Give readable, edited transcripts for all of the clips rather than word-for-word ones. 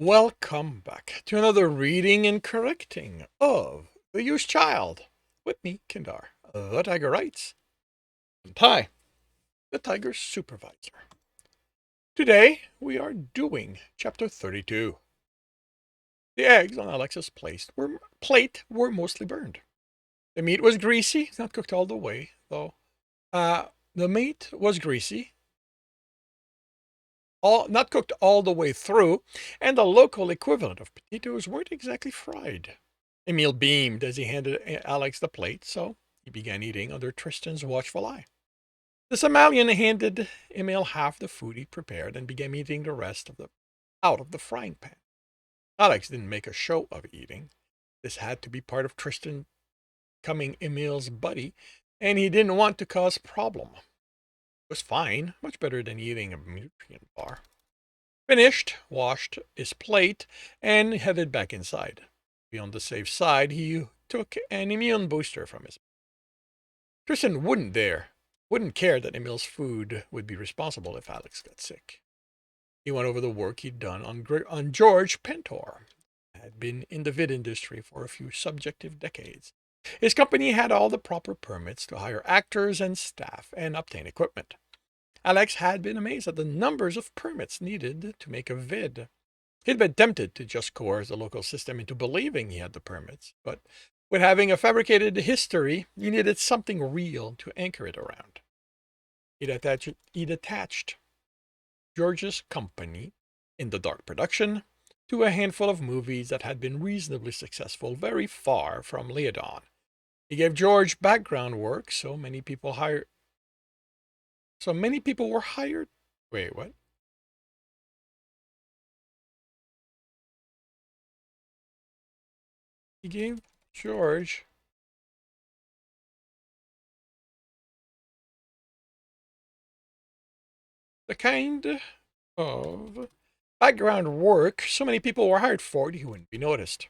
Welcome back to another reading and correcting of The Used Child with me, Kindar, the Tiger Writes, and Ty, the Tiger's Supervisor. Today, we are doing Chapter 32. The eggs on Alex's plate were mostly burned. The meat was greasy, not cooked all the way, though. The meat was greasy, not cooked all the way through, and the local equivalent of potatoes weren't exactly fried. Emil beamed as he handed Alex the plate, so he began eating under Tristan's watchful eye. The Somalian handed Emil half the food he prepared and began eating the rest out of the frying pan. Alex didn't make a show of eating. This had to be part of Tristan becoming Emil's buddy, and he didn't want to cause problem. It was fine, much better than eating a nutrient bar. Finished, washed his plate, and headed back inside. To be on the safe side, he took an immune booster from his. Tristan wouldn't care that Emil's food would be responsible if Alex got sick. He went over the work he'd done on George Pentor. Had been in the vid industry for a few subjective decades. His company had all the proper permits to hire actors and staff and obtain equipment. Alex had been amazed at the numbers of permits needed to make a vid. He'd been tempted to just coerce the local system into believing he had the permits, but with having a fabricated history, he needed something real to anchor it around. He'd attached George's company in the dark production to a handful of movies that had been reasonably successful very far from Leodon. He gave George background work, so many people were hired. Wait, what? He gave George the kind of background work so many people were hired for he wouldn't be noticed.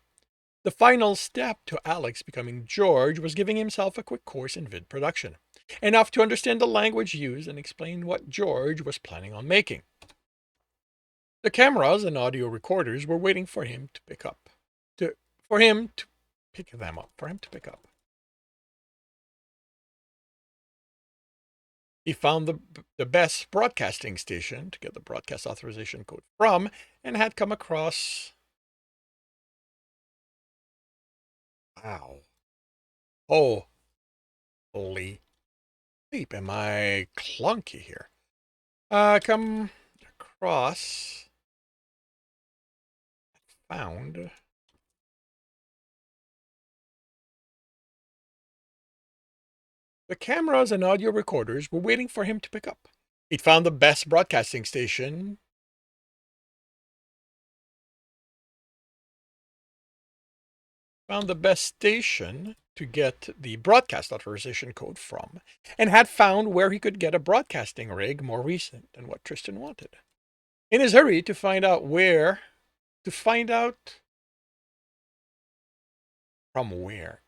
The final step to Alex becoming George was giving himself a quick course in vid production, enough to understand the language used and explain what George was planning on making. The cameras and audio recorders were waiting for him to pick them up. He found the best broadcasting station to get the broadcast authorization code from and had come across. Wow. Oh, holy leap. Am I clunky here? Come across. Found. The cameras and audio recorders were waiting for him to pick up. He'd found the best broadcasting station. Found the best station to get the broadcast authorization code from, and had found where he could get a broadcasting rig more recent than what Tristan wanted. In his hurry to find out from where.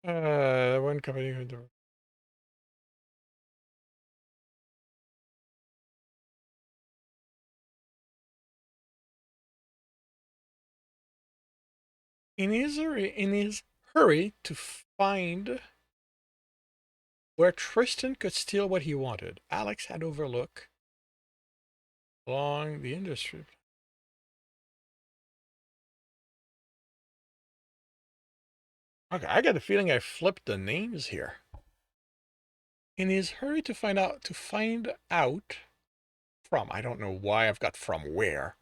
One company who in his hurry to find where Tristan could steal what he wanted, Alex had overlooked along the industry. Okay, I got a feeling I flipped the names here. In his hurry to find out from, I don't know why I've got from where.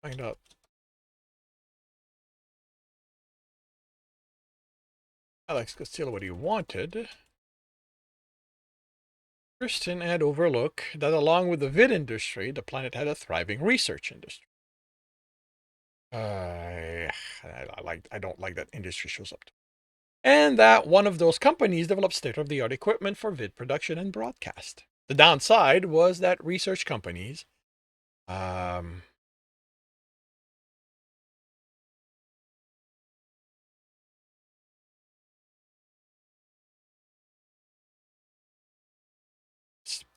Find out. Alex could steal what he wanted. Tristan had overlooked that along with the vid industry, the planet had a thriving research industry. I don't like that industry shows up. and that one of those companies developed state-of-the-art equipment for vid production and broadcast. The downside was that research companies um,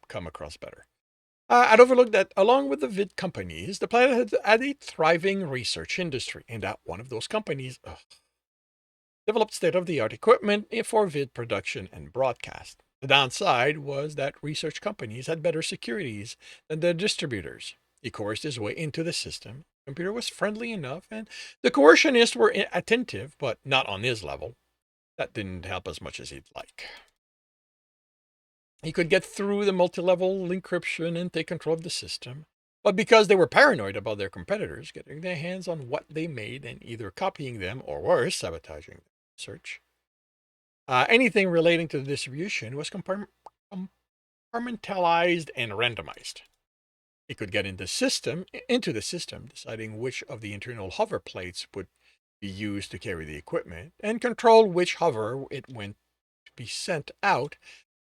come across better. I'd overlooked that along with the vid companies, the planet had a thriving research industry, and that one of those companies developed state-of-the-art equipment for vid production and broadcast. The downside was that research companies had better securities than the distributors. He coerced his way into the system. The computer was friendly enough, and the coercionists were attentive, but not on his level. That didn't help as much as he'd like. He could get through the multi-level encryption and take control of the system. But because they were paranoid about their competitors getting their hands on what they made and either copying them or worse, sabotaging the research, anything relating to the distribution was compartmentalized and randomized. He could get into the system, deciding which of the internal hover plates would be used to carry the equipment, and control which hover it went to be sent out.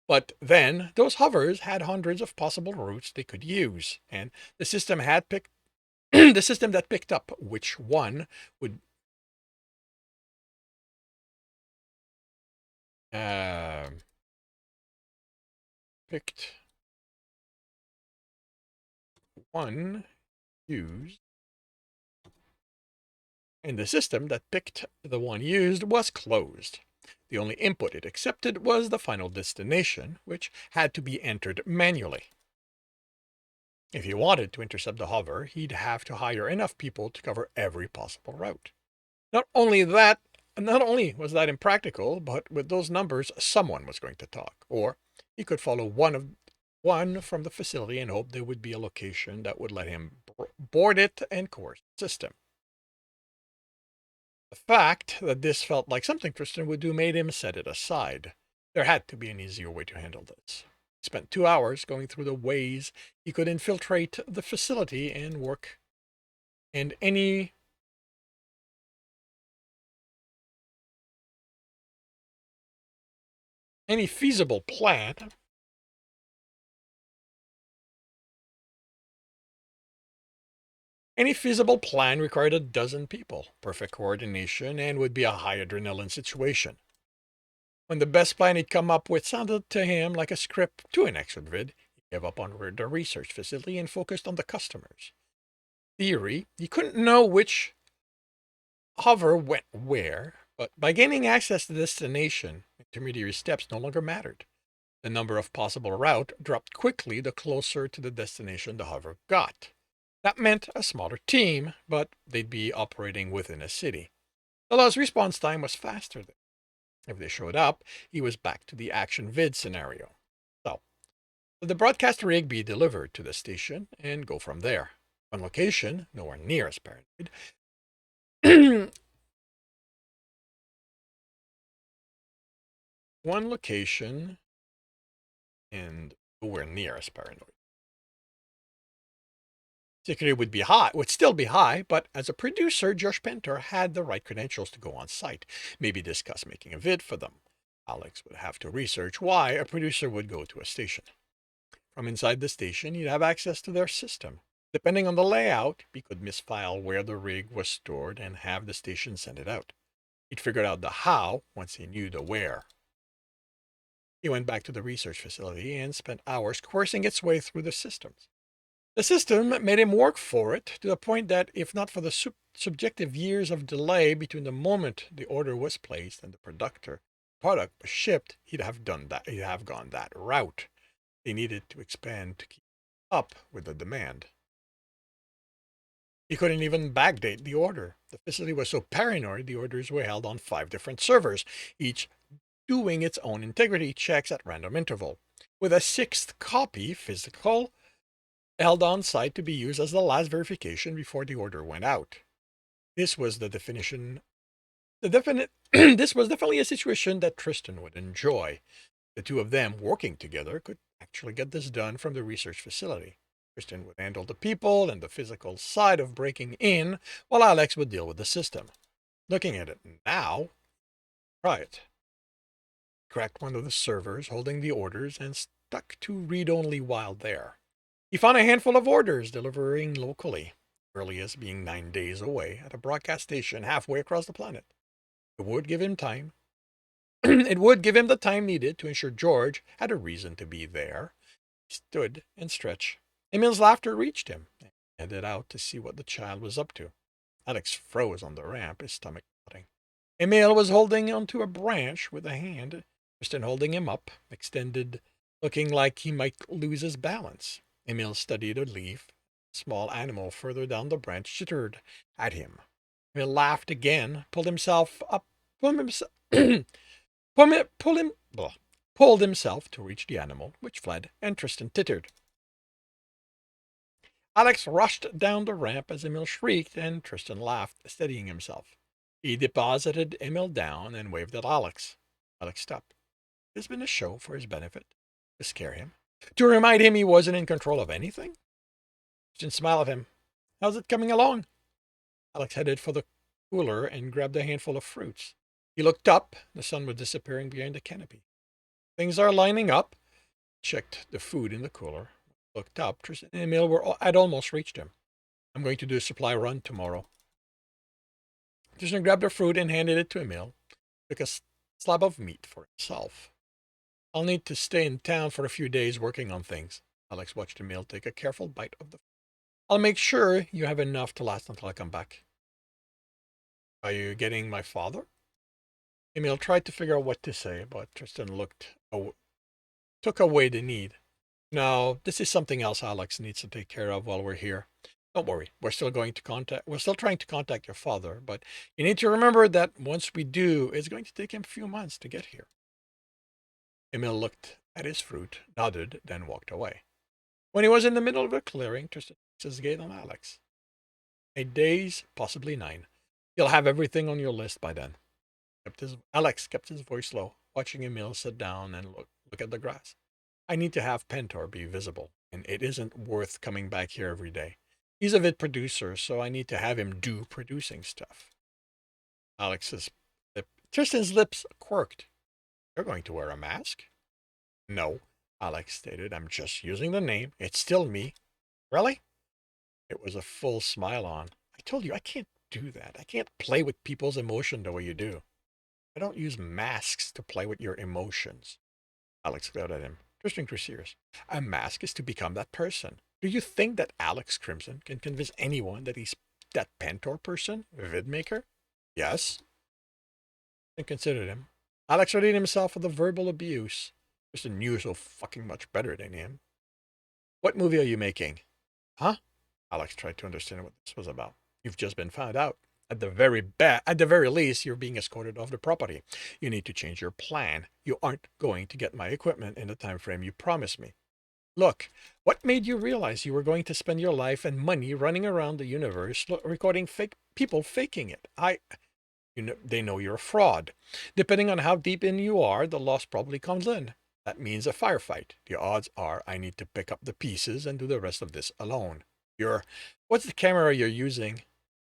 But then those hovers had hundreds of possible routes they could use, and the system had picked the system that picked up which one would uh, picked one used, and the system that picked the one used was closed. The only input it accepted was the final destination, which had to be entered manually. If he wanted to intercept the hover, he'd have to hire enough people to cover every possible route. Not only that, not only was that impractical, but with those numbers, someone was going to talk. Or he could follow one from the facility and hope there would be a location that would let him board it and coerce the system. The fact that this felt like something Tristan would do made him set it aside. There had to be an easier way to handle this. He spent 2 hours going through the ways he could infiltrate the facility and work, and any feasible plan required a dozen people, perfect coordination, and would be a high adrenaline situation. When the best plan he'd come up with sounded to him like a script to an action vid, he gave up on the research facility and focused on the customers. Theory, he couldn't know which hover went where, but by gaining access to the destination, intermediary steps no longer mattered. The number of possible routes dropped quickly the closer to the destination the hover got. That meant a smaller team, but they'd be operating within a city. The law's response time was faster then. If they showed up, he was back to the action vid scenario. So, the broadcast rig be delivered to the station and go from there. One location, nowhere near as paranoid. One location and nowhere near as paranoid. Security would still be high, but as a producer, Josh Penter had the right credentials to go on site, maybe discuss making a vid for them. Alex would have to research why a producer would go to a station. From inside the station, he'd have access to their system. Depending on the layout, he could misfile where the rig was stored and have the station send it out. He'd figured out the how once he knew the where. He went back to the research facility and spent hours coursing its way through the systems. The system made him work for it to the point that if not for the subjective years of delay between the moment the order was placed and the product was shipped, he'd have gone that route. They needed to expand to keep up with the demand. He couldn't even backdate the order. The facility was so paranoid the orders were held on 5 different servers, each doing its own integrity checks at random interval, with a 6th copy, physical, held on site to be used as the last verification before the order went out. This was the definition. This was definitely a situation that Tristan would enjoy. The two of them working together could actually get this done from the research facility. Tristan would handle the people and the physical side of breaking in, while Alex would deal with the system. Looking at it now, try it. Cracked one of the servers holding the orders and stuck to read-only while there. He found a handful of orders delivering locally, earliest being 9 days away at a broadcast station halfway across the planet. It would give him time. It would give him the time needed to ensure George had a reason to be there. He stood and stretched. Emil's laughter reached him, and he headed out to see what the child was up to. Alex froze on the ramp, his stomach knotting. Emil was holding onto a branch with a hand, Tristan holding him up, extended, looking like he might lose his balance. Emil studied a leaf. A small animal further down the branch jittered at him. Emil laughed again, pulled himself up, pulled himself, pulled himself to reach the animal, which fled, and Tristan tittered. Alex rushed down the ramp as Emil shrieked, and Tristan laughed, steadying himself. He deposited Emil down and waved at Alex. Alex stopped. It has been a show for his benefit, to scare him, to remind him he wasn't in control of anything. Tristan smiled at him. How's it coming along? Alex headed for the cooler and grabbed a handful of fruits. He looked up. The sun was disappearing behind the canopy. Things are lining up. Checked the food in the cooler. Looked up. Tristan and Emil had almost reached him. I'm going to do a supply run tomorrow. Tristan grabbed the fruit and handed it to Emil. Took a slab of meat for himself. I'll need to stay in town for a few days working on things. Alex watched Emil take a careful bite of the fruit. I'll make sure you have enough to last until I come back. Are you getting my father? Emil tried to figure out what to say, but Tristan took away the need. No, this is something else Alex needs to take care of while we're here. Don't worry, we're still trying to contact your father, but you need to remember that once we do, it's going to take him a few months to get here. Emil looked at his fruit, nodded, then walked away. When he was in the middle of a clearing, Tristan fixed his gaze on Alex. 8 days, possibly 9. You'll have everything on your list by then. Alex kept his voice low, watching Emil sit down and look at the grass. I need to have Pentor be visible, and it isn't worth coming back here every day. He's a vid producer, so I need to have him do producing stuff. Tristan's lips quirked. You're going to wear a mask? No, Alex stated. I'm just using the name. It's still me. Really? It was a full smile on. I told you I can't do that. I can't play with people's emotion the way you do. I don't use masks to play with your emotions. Alex glared at him. Tristan grew serious. A mask is to become that person. Do you think that Alex Crimson can convince anyone that he's that Pentor person, vidmaker? Yes. And considered him. Alex readied himself for the verbal abuse. Tristan knew so fucking much better than him. What movie are you making? Huh? Alex tried to understand what this was about. You've just been found out. At the very least, you're being escorted off the property. You need to change your plan. You aren't going to get my equipment in the time frame you promised me. Look, what made you realize you were going to spend your life and money running around the universe recording fake people faking it? They know you're a fraud. Depending on how deep in you are, the loss probably comes in. That means a firefight. The odds are I need to pick up the pieces and do the rest of this alone. What's the camera you're using?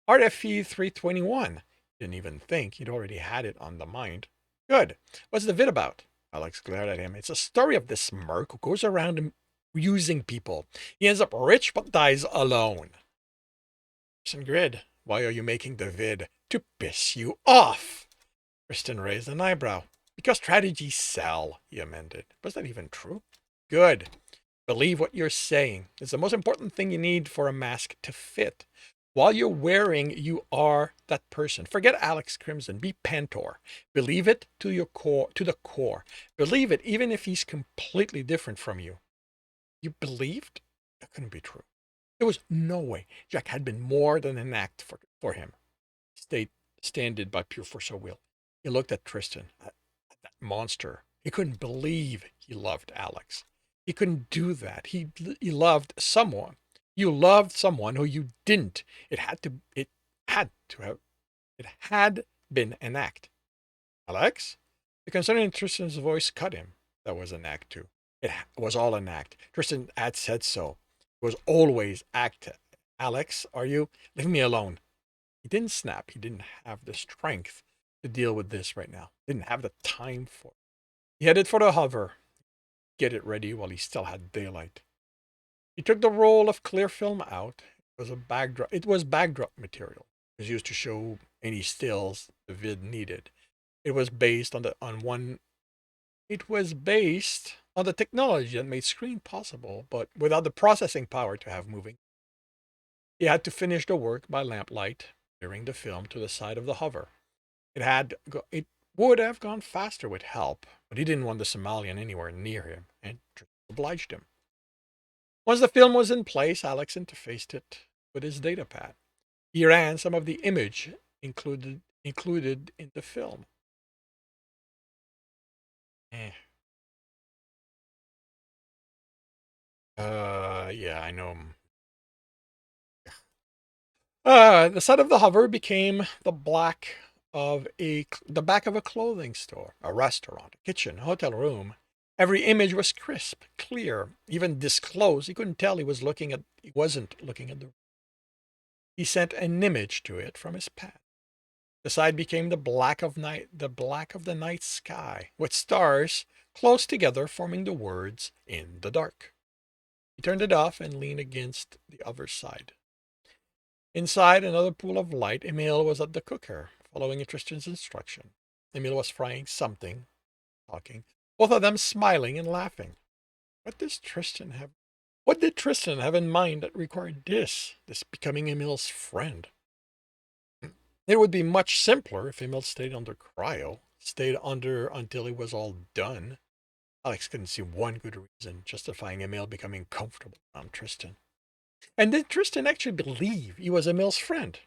RFE 321. Didn't even think he'd already had it on the mind. Good. What's the vid about? Alex glared at him. It's a story of this merc who goes around using people. He ends up rich but dies alone. Tristan grid. Why are you making the vid? To piss you off. Tristan raised an eyebrow. Because strategies sell, he amended. Was that even true? Good. Believe what you're saying. It's the most important thing you need for a mask to fit. While you're wearing, you are that person. Forget Alex Crimson. Be Pentor. Believe it to the core. Believe it even if he's completely different from you. You believed? That couldn't be true. There was no way Jack had been more than an act for him. He stayed standing by pure force of will. He looked at Tristan, at that monster. He couldn't believe he loved Alex. He couldn't do that. He loved someone. You loved someone who you didn't. It had been an act. Alex? The concern in Tristan's voice cut him. That was an act too. It was all an act. Tristan had said so. It was always act. Alex, are you? Leave me alone. He didn't snap. He didn't have the strength to deal with this right now. Didn't have the time for it. He headed for the hover, get it ready while he still had daylight. He took the roll of clear film out. It was backdrop material. It was used to show any stills the vid needed. It was based on the on one It was based on the technology that made screen possible, but without the processing power to have moving. He had to finish the work by lamplight, mirroring the film to the side of the hover. It would have gone faster with help, but he didn't want the Somalian anywhere near him, and obliged him. Once the film was in place, Alex interfaced it with his datapad. He ran some of the image included in the film. Eh. Yeah, I know. The side of the hover became the back of a clothing store, a restaurant, a kitchen, a hotel room. Every image was crisp, clear, even this close. He wasn't looking at the. He sent an image to it from his pad. The side became the black of the night sky, with stars close together forming the words in the dark. He turned it off and leaned against the other side. Inside another pool of light, Emil was at the cooker, following Tristan's instruction. Emil was frying something, talking, both of them smiling and laughing. What does Tristan have? What did Tristan have in mind that required this becoming Emil's friend? It would be much simpler if Emil stayed under cryo, stayed under until it was all done. Alex couldn't see one good reason justifying Emil becoming comfortable around Tristan. And did Tristan actually believe he was Emil's friend?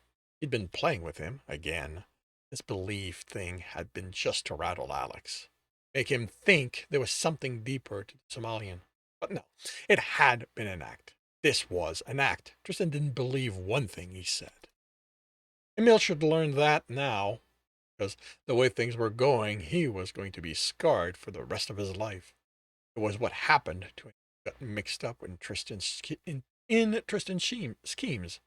He'd been playing with him again. This belief thing had been just to rattle Alex, make him think there was something deeper to the Somalian. But no, it had been an act. This was an act. Tristan didn't believe one thing he said. Emil should learn that now, because the way things were going, he was going to be scarred for the rest of his life. It was what happened to him got mixed up in Tristan's schemes.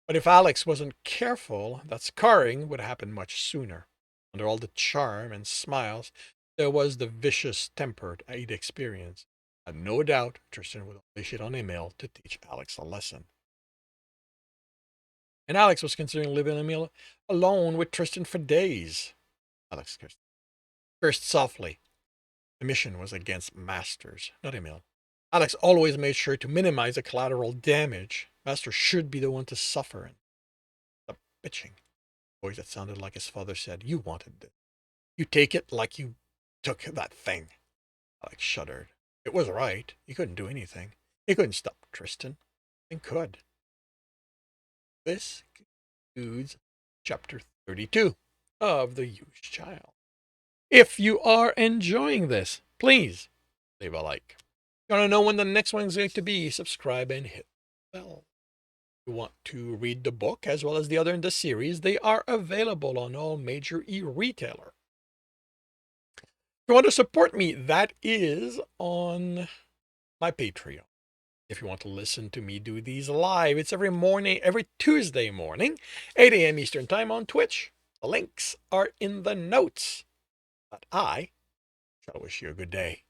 But if Alex wasn't careful, that scarring would happen much sooner. Under all the charm and smiles, there was the vicious temper he'd experienced. And no doubt Tristan would unleash it on Emil to teach Alex a lesson. And Alex was considering living Emil alone with Tristan for days. Alex cursed softly. The mission was against masters, not Emil. Alex always made sure to minimize the collateral damage. Master should be the one to suffer. And the bitching. Voice that sounded like his father said, "You wanted this. You take it like you took that thing." Alex shuddered. It was right. He couldn't do anything. He couldn't stop Tristan. And could. This concludes chapter 32 of The Huge Child. If you are enjoying this, please leave a like. If you want to know when the next one is going to be, subscribe and hit the bell. If you want to read the book as well as the other in the series, they are available on all major e-retailer. If you want to support me, that is on my Patreon. If you want to listen to me do these live, it's every Tuesday morning, 8 a.m. Eastern Time on Twitch. The links are in the notes. But I shall wish you a good day.